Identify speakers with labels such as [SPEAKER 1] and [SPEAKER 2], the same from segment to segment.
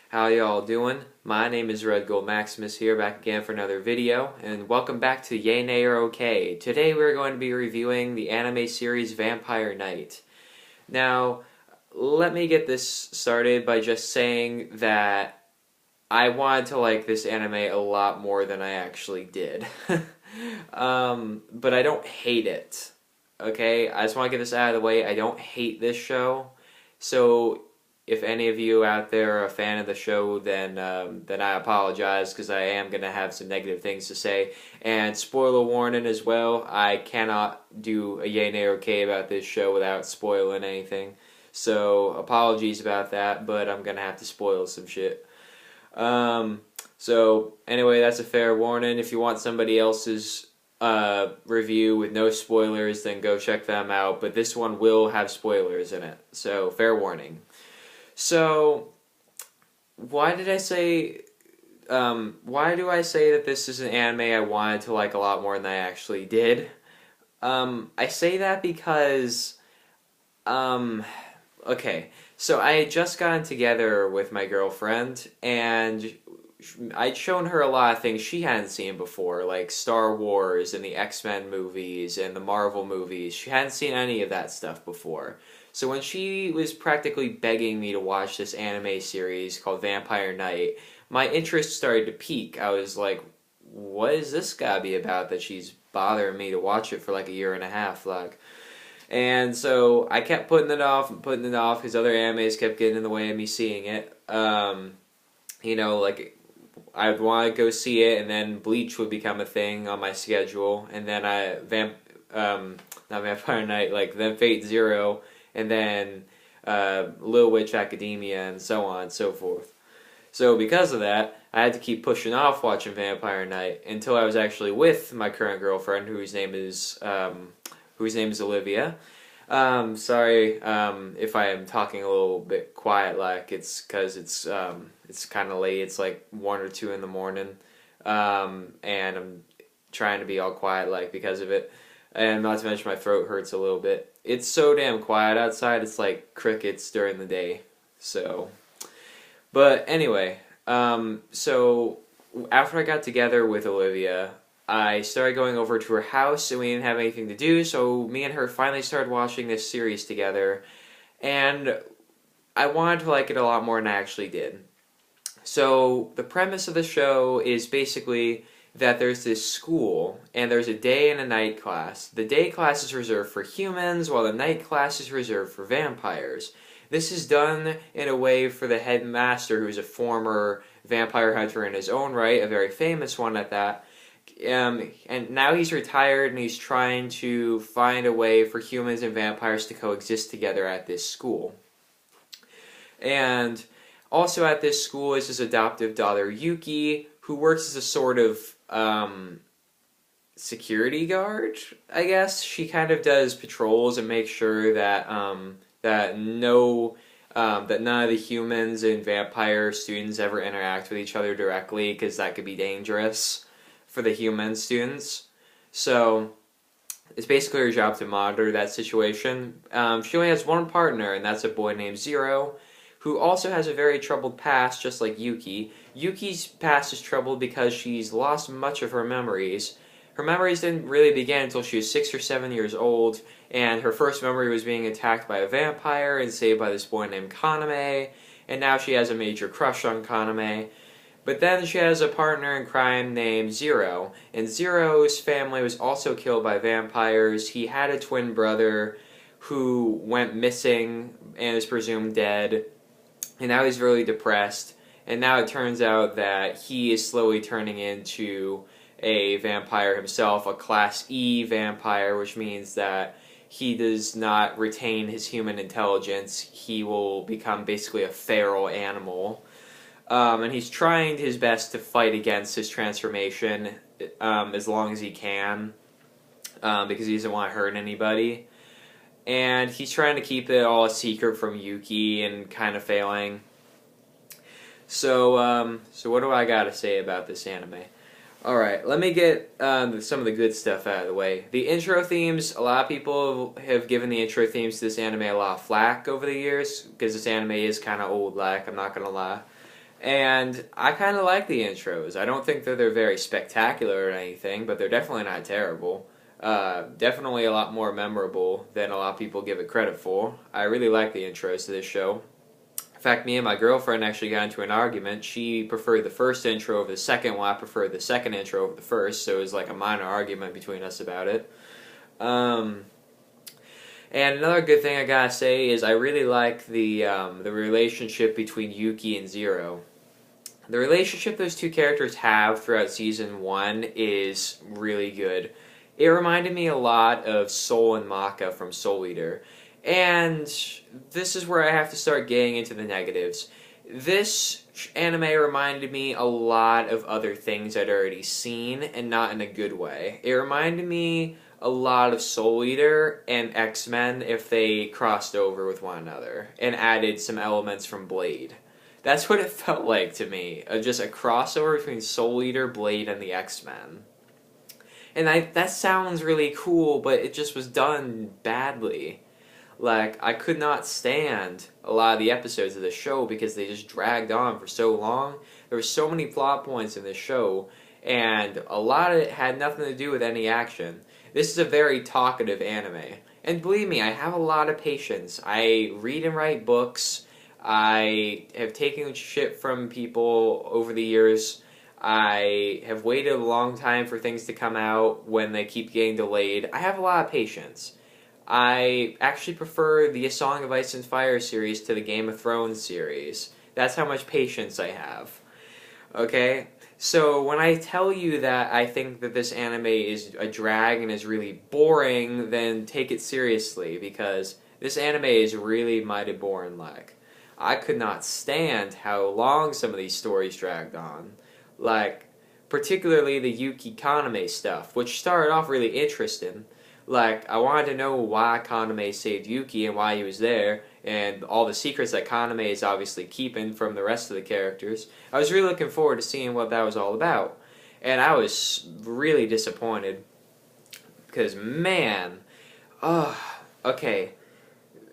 [SPEAKER 1] How y'all doing? My name is Red Gold Maximus here, back again for another video, and welcome back to Yay Nay or Okay. Today we're going to be reviewing the anime series Vampire Knight. Now, let me get this started by just saying that I wanted to like this anime a lot more than I actually did. But I don't hate it. Okay? I just want to get this out of the way. I don't hate this show. So if any of you out there are a fan of the show, then I apologize because I am going to have some negative things to say. And spoiler warning as well, I cannot do a yay, nay, or okay about this show without spoiling anything. So apologies about that, but I'm going to have to spoil some shit. So anyway, that's a fair warning. If you want somebody else's review with no spoilers, then go check them out. But this one will have spoilers in it, so fair warning. So, why do I say that this is an anime I wanted to like a lot more than I actually did? I say that because, okay, so I had just gotten together with my girlfriend, and I'd shown her a lot of things she hadn't seen before, like Star Wars and the X-Men movies and the Marvel movies. She hadn't seen any of that stuff before. So when she was practically begging me to watch this anime series called Vampire Knight, my interest started to peak. I was like, what is this gotta be about that she's bothering me to watch it for like a year and a half, like? And so I kept putting it off and putting it off because other animes kept getting in the way of me seeing it. Like I'd want to go see it, and then Bleach would become a thing on my schedule, and then not Vampire Knight, like then Fate Zero, and then Little Witch Academia, and so on and so forth. So because of that, I had to keep pushing off watching Vampire Knight until I was actually with my current girlfriend, whose name is Olivia. Sorry if I am talking a little bit quiet, like it's because it's kind of late. It's like 1 or 2 in the morning, and I'm trying to be all quiet, like because of it. And not to mention my throat hurts a little bit. It's so damn quiet outside. It's like crickets during the day. So, but anyway, so after I got together with Olivia, I started going over to her house, and we didn't have anything to do, so me and her finally started watching this series together, and I wanted to like it a lot more than I actually did. So the premise of the show is basically that there's this school, and there's a day and a night class. The day class is reserved for humans, while the night class is reserved for vampires. This is done in a way for the headmaster, who's a former vampire hunter in his own right, a very famous one at that. And now he's retired, and he's trying to find a way for humans and vampires to coexist together at this school. And also at this school is his adoptive daughter, Yuki, who works as a sort of security guard, I guess. She kind of does patrols and makes sure that that none of the humans and vampire students ever interact with each other directly, because that could be dangerous for the human students. So it's basically her job to monitor that situation. She only has one partner, and that's a boy named Zero, who also has a very troubled past, just like Yuki. Yuki's past is troubled because she's lost much of her memories. Her memories didn't really begin until she was 6 or 7 years old, and her first memory was being attacked by a vampire and saved by this boy named Kaname, and now she has a major crush on Kaname. But then she has a partner in crime named Zero, and Zero's family was also killed by vampires. He had a twin brother who went missing and is presumed dead, and now he's really depressed. And now it turns out that he is slowly turning into a vampire himself, a Class E vampire, which means that he does not retain his human intelligence. He will become basically a feral animal. And he's trying his best to fight against his transformation as long as he can, because he doesn't want to hurt anybody. And he's trying to keep it all a secret from Yuki and kind of failing. So what do I got to say about this anime? Alright, let me get some of the good stuff out of the way. The intro themes, a lot of people have given the intro themes to this anime a lot of flack over the years, because this anime is kind of old, like, I'm not gonna lie. And I kind of like the intros. I don't think that they're very spectacular or anything, but they're definitely not terrible. Definitely a lot more memorable than a lot of people give it credit for. I really like the intros to this show. In fact, me and my girlfriend actually got into an argument. She preferred the first intro over the second one. I preferred the second intro over the first, so it was like a minor argument between us about it. Um, and another good thing I gotta say is I really like the relationship between Yuki and Zero. The relationship those two characters have throughout season one is really good. It reminded me a lot of Soul and Maka from Soul Eater. And this is where I have to start getting into the negatives. This anime reminded me a lot of other things I'd already seen, and not in a good way. It reminded me a lot of Soul Eater and X-Men if they crossed over with one another and added some elements from Blade. That's what it felt like to me. Just a crossover between Soul Eater, Blade, and the X-Men. And that sounds really cool, but it just was done badly. Like, I could not stand a lot of the episodes of the show because they just dragged on for so long. There were so many plot points in this show, and a lot of it had nothing to do with any action. This is a very talkative anime. And believe me, I have a lot of patience. I read and write books. I have taken shit from people over the years. I have waited a long time for things to come out when they keep getting delayed. I have a lot of patience. I actually prefer the A Song of Ice and Fire series to the Game of Thrones series. That's how much patience I have. Okay? So when I tell you that I think that this anime is a drag and is really boring, then take it seriously, because this anime is really mighty boring like. I could not stand how long some of these stories dragged on. Like, particularly the Yuki Kaname stuff, which started off really interesting. Like, I wanted to know why Kaname saved Yuki and why he was there, and all the secrets that Kaname is obviously keeping from the rest of the characters. I was really looking forward to seeing what that was all about. And I was really disappointed. Because, man, okay.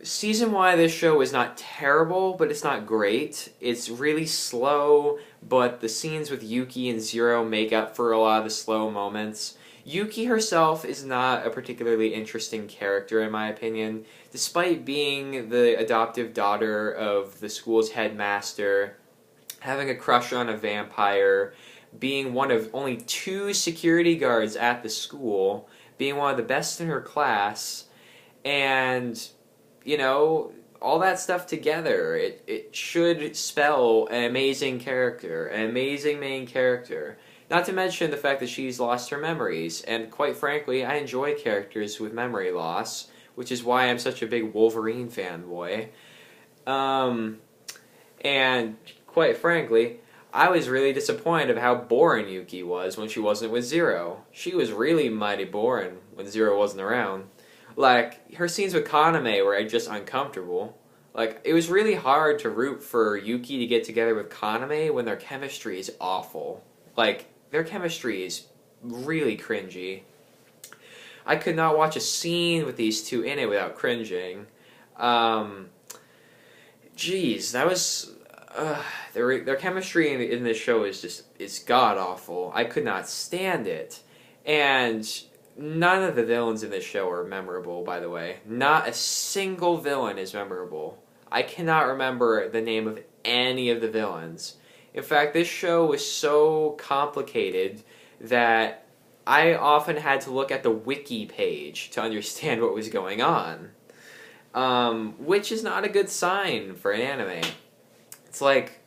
[SPEAKER 1] Season 1 of this show is not terrible, but it's not great. It's really slow, but the scenes with Yuki and Zero make up for a lot of the slow moments. Yuki herself is not a particularly interesting character, in my opinion. Despite being the adoptive daughter of the school's headmaster, having a crush on a vampire, being one of only 2 security guards at the school, being one of the best in her class, and, you know, all that stuff together, it should spell an amazing character, an amazing main character. Not to mention the fact that she's lost her memories, and quite frankly, I enjoy characters with memory loss, which is why I'm such a big Wolverine fanboy. And quite frankly, I was really disappointed of how boring Yuki was when she wasn't with Zero. She was really mighty boring when Zero wasn't around. Like, her scenes with Kaname were just uncomfortable. Like, it was really hard to root for Yuki to get together with Kaname when their chemistry is awful. Like, their chemistry is really cringy. I could not watch a scene with these two in it without cringing. Jeez, that was... their chemistry in this show is god-awful. I could not stand it. And none of the villains in this show are memorable, by the way. Not a single villain is memorable. I cannot remember the name of any of the villains. In fact, this show was so complicated that I often had to look at the wiki page to understand what was going on. Which is not a good sign for an anime. It's like,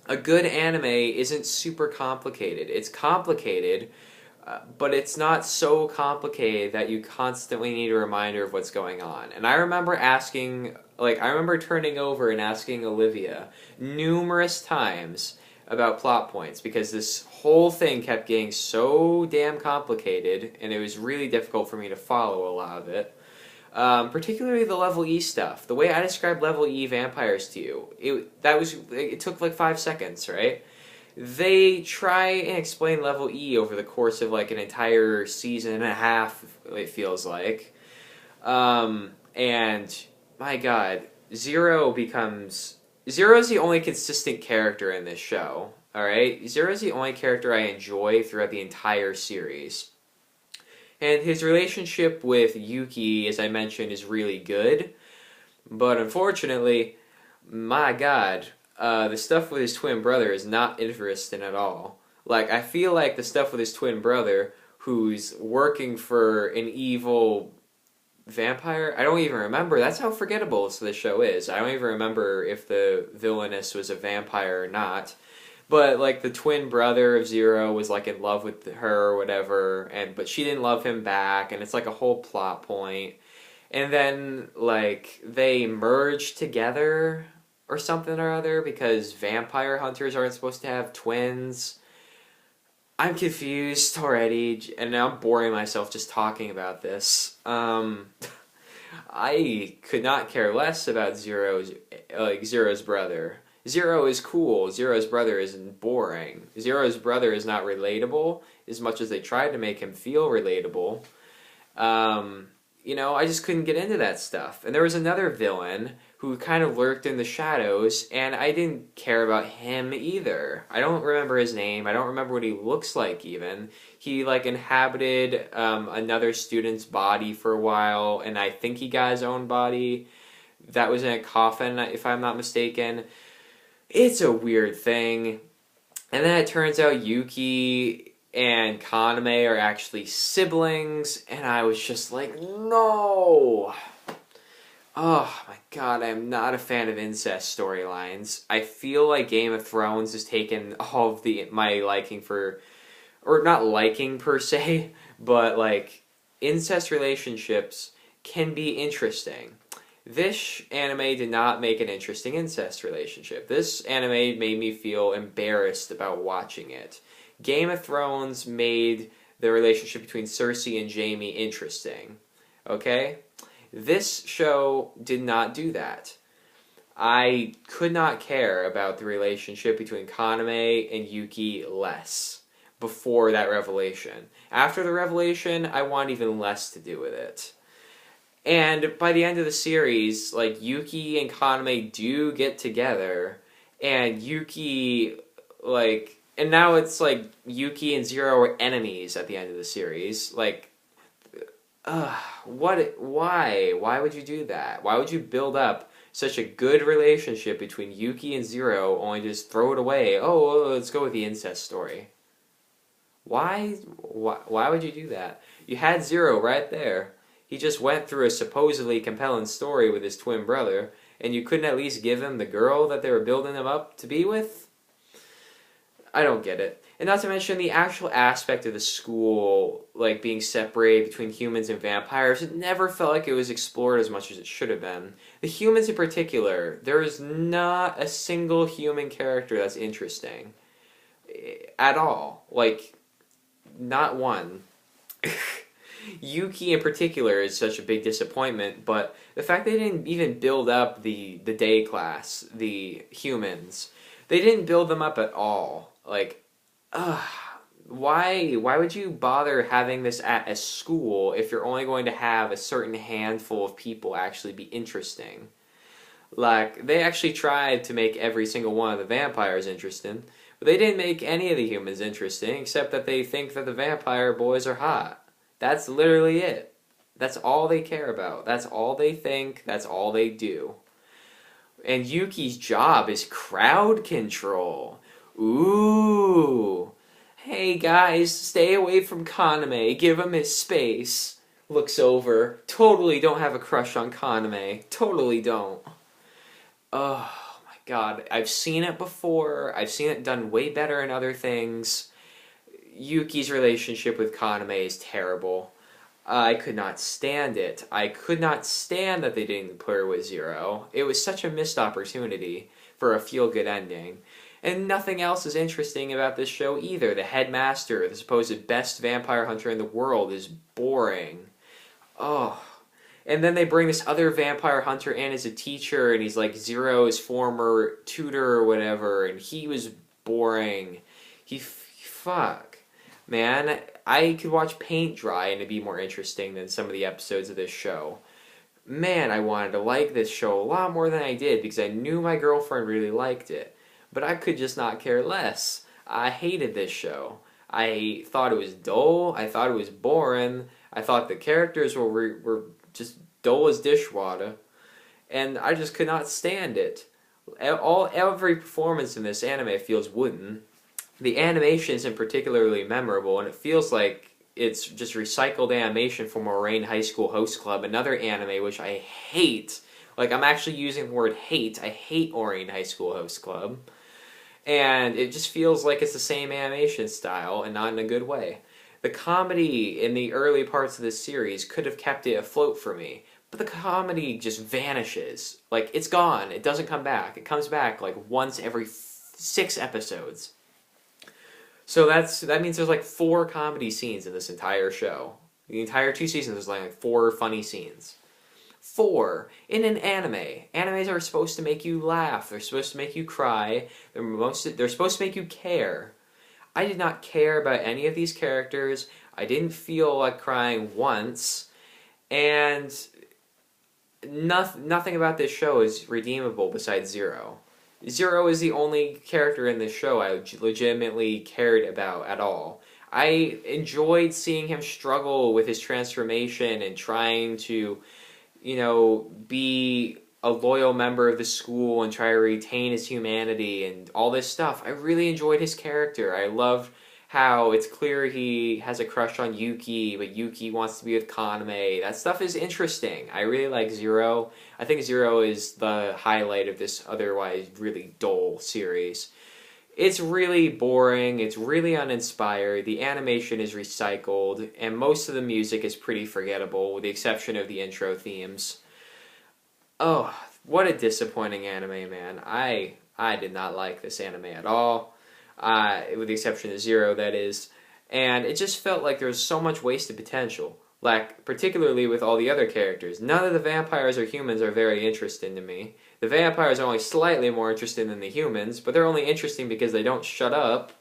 [SPEAKER 1] a good anime isn't super complicated. It's complicated, but it's not so complicated that you constantly need a reminder of what's going on. And I remember turning over and asking Olivia numerous times about plot points, because this whole thing kept getting so damn complicated, and it was really difficult for me to follow a lot of it. Particularly the level E stuff. The way I described level E vampires to you, it took like 5 seconds, right? They try and explain level E over the course of like an entire season and a half, it feels like. And my god, Zero Zero's the only consistent character in this show. All right, Zero's the only character I enjoy throughout the entire series, and his relationship with Yuki, as I mentioned, is really good. But unfortunately, my God, the stuff with his twin brother is not interesting at all. Like, I feel like the stuff with his twin brother, who's working for an evil vampire. I don't even remember. That's how forgettable this show is. I don't even remember if the villainess was a vampire or not. But like the twin brother of Zero was like in love with her or whatever, and but she didn't love him back, and it's like a whole plot point. And then like they merge together or something or other because vampire hunters aren't supposed to have twins. I'm confused already, and now I'm boring myself just talking about this. I could not care less about Zero's brother. Zero is cool. Zero's brother is boring. Zero's brother is not relatable as much as they tried to make him feel relatable. I just couldn't get into that stuff. And there was another villain who kind of lurked in the shadows, and I didn't care about him either. I don't remember his name. I don't remember what he looks like even. He like inhabited another student's body for a while, and I think he got his own body. That was in a coffin, if I'm not mistaken. It's a weird thing. And then it turns out Yuki and Kaname are actually siblings, and I was just like, no! Oh my god, I'm not a fan of incest storylines. I feel like Game of Thrones has taken all of my liking for, or not liking per se, but like incest relationships can be interesting. This anime did not make an interesting incest relationship. This anime made me feel embarrassed about watching it. Game of Thrones made the relationship between Cersei and Jaime interesting. Okay? This show did not do that. I could not care about the relationship between Kaname and Yuki less before that revelation. After the revelation, I want even less to do with it. And by the end of the series, like, Yuki and Kaname do get together, and Yuki, like, and now it's like Yuki and Zero are enemies at the end of the series. Like, why? Why would you do that? Why would you build up such a good relationship between Yuki and Zero only to just throw it away? Oh, let's go with the incest story. Why would you do that? You had Zero right there. He just went through a supposedly compelling story with his twin brother, and you couldn't at least give him the girl that they were building him up to be with? I don't get it. And not to mention the actual aspect of the school, like being separated between humans and vampires, it never felt like it was explored as much as it should have been. The humans in particular, there is not a single human character that's interesting. At all. Like, not one. Yuki in particular is such a big disappointment, but the fact they didn't even build up the day class, the humans, they didn't build them up at all. Like, why would you bother having this at a school if you're only going to have a certain handful of people actually be interesting? Like, they actually tried to make every single one of the vampires interesting, but they didn't make any of the humans interesting, except that they think that the vampire boys are hot. That's literally it. That's all they care about. That's all they think. That's all they do. And Yuki's job is crowd control. Ooh. Hey guys, stay away from Kaname. Give him his space. Looks over. Totally don't have a crush on Kaname. Totally don't. Oh my god. I've seen it before. I've seen it done way better in other things. Yuki's relationship with Kaname is terrible. I could not stand it. I could not stand that they didn't put her with Zero. It was such a missed opportunity for a feel-good ending. And nothing else is interesting about this show either. The headmaster, the supposed best vampire hunter in the world, is boring. Oh. And then they bring this other vampire hunter in as a teacher, and he's like Zero's former tutor or whatever, and he was boring. Fuck. Man, I could watch paint dry and it'd be more interesting than some of the episodes of this show. man, I wanted to like this show a lot more than I did because I knew my girlfriend really liked it. But I could just not care less. I hated this show. I thought it was dull. I thought it was boring. I thought the characters were just dull as dishwater. And I just could not stand it. Every performance in this anime feels wooden. The animation isn't particularly memorable, and it feels like it's just recycled animation from Moraine High School Host Club, another anime which I hate. Like, I'm actually using the word hate. I hate Moraine High School Host Club. And it just feels like it's the same animation style, and not in a good way. The comedy in the early parts of this series could have kept it afloat for me, but the comedy just vanishes. Like, it's gone. It doesn't come back. It comes back like once every 6 episodes. So that means there's like 4 comedy scenes in this entire show. The entire 2 seasons, there's like 4 funny scenes. 4 in an anime. Animes are supposed to make you laugh. They're supposed to make you cry. They're supposed to make you care. I did not care about any of these characters. I didn't feel like crying once, and nothing about this show is redeemable besides Zero. Zero is the only character in this show I legitimately cared about at all. I enjoyed seeing him struggle with his transformation and trying to, be a loyal member of the school and try to retain his humanity and all this stuff. I really enjoyed his character. I loved how it's clear he has a crush on Yuki, but Yuki wants to be with Kaname. That stuff is interesting. I really like Zero. I think Zero is the highlight of this otherwise really dull series. It's really boring, it's really uninspired, the animation is recycled, and most of the music is pretty forgettable, with the exception of the intro themes. Oh, what a disappointing anime, man. I did not like this anime at all. With the exception of Zero, that is. And it just felt like there was so much wasted potential. Like, particularly with all the other characters. None of the vampires or humans are very interesting to me. The vampires are only slightly more interesting than the humans, but they're only interesting because they don't shut up.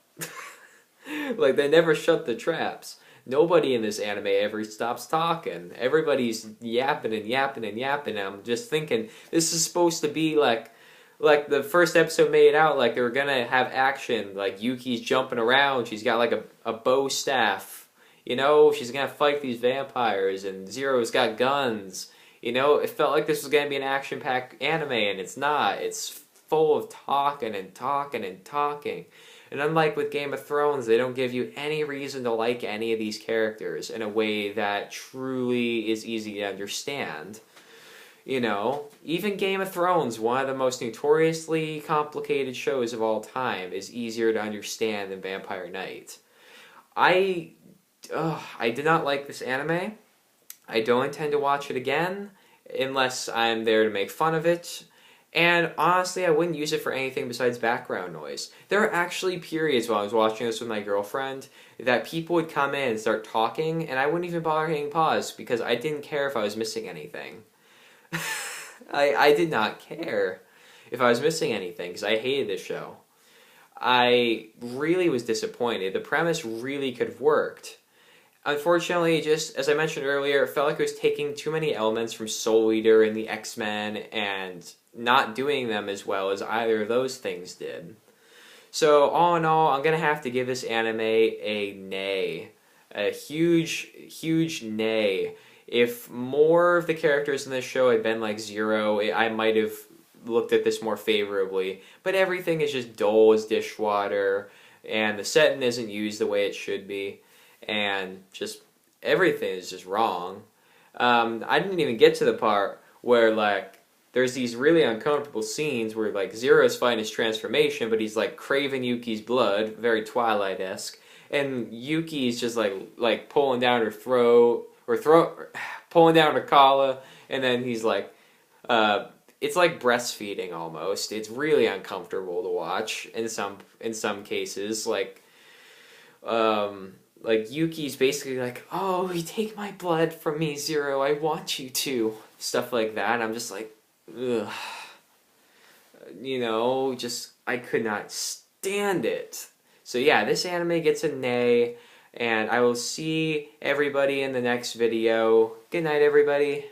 [SPEAKER 1] Like, they never shut the traps. Nobody in this anime ever stops talking. Everybody's yapping and yapping and yapping, and I'm just thinking, this is supposed to be like the first episode made out like they were gonna have action, like Yuki's jumping around, she's got like a bow staff, she's gonna fight these vampires, and Zero's got guns, it felt like this was gonna be an action-packed anime, and it's not. It's full of talking and talking and talking. And unlike with Game of Thrones, they don't give you any reason to like any of these characters in a way that truly is easy to understand. Even Game of Thrones, one of the most notoriously complicated shows of all time, is easier to understand than Vampire Knight. I did not like this anime. I don't intend to watch it again, unless I'm there to make fun of it. And honestly, I wouldn't use it for anything besides background noise. There are actually periods while I was watching this with my girlfriend that people would come in and start talking, and I wouldn't even bother hitting pause because I didn't care if I was missing anything. I did not care if I was missing anything because I hated this show. I really was disappointed. The premise really could have worked. Unfortunately, just as I mentioned earlier, it felt like it was taking too many elements from Soul Eater and the X-Men and not doing them as well as either of those things did. So all in all, I'm going to have to give this anime a nay. A huge, huge nay. If more of the characters in this show had been like Zero, I might have looked at this more favorably. But everything is just dull as dishwater, and the setting isn't used the way it should be, and just everything is just wrong. I didn't even get to the part where there's these really uncomfortable scenes where Zero's fighting his transformation, but he's craving Yuki's blood, very Twilight-esque, and Yuki's just pulling down her throat. Pulling down her collar, and then he's it's like breastfeeding almost. It's really uncomfortable to watch in some cases. Yuki's basically oh, you take my blood from me, Zero. I want you to. Stuff like that. I'm just ugh. I could not stand it. So yeah, this anime gets a nay. And I will see everybody in the next video. Good night, everybody.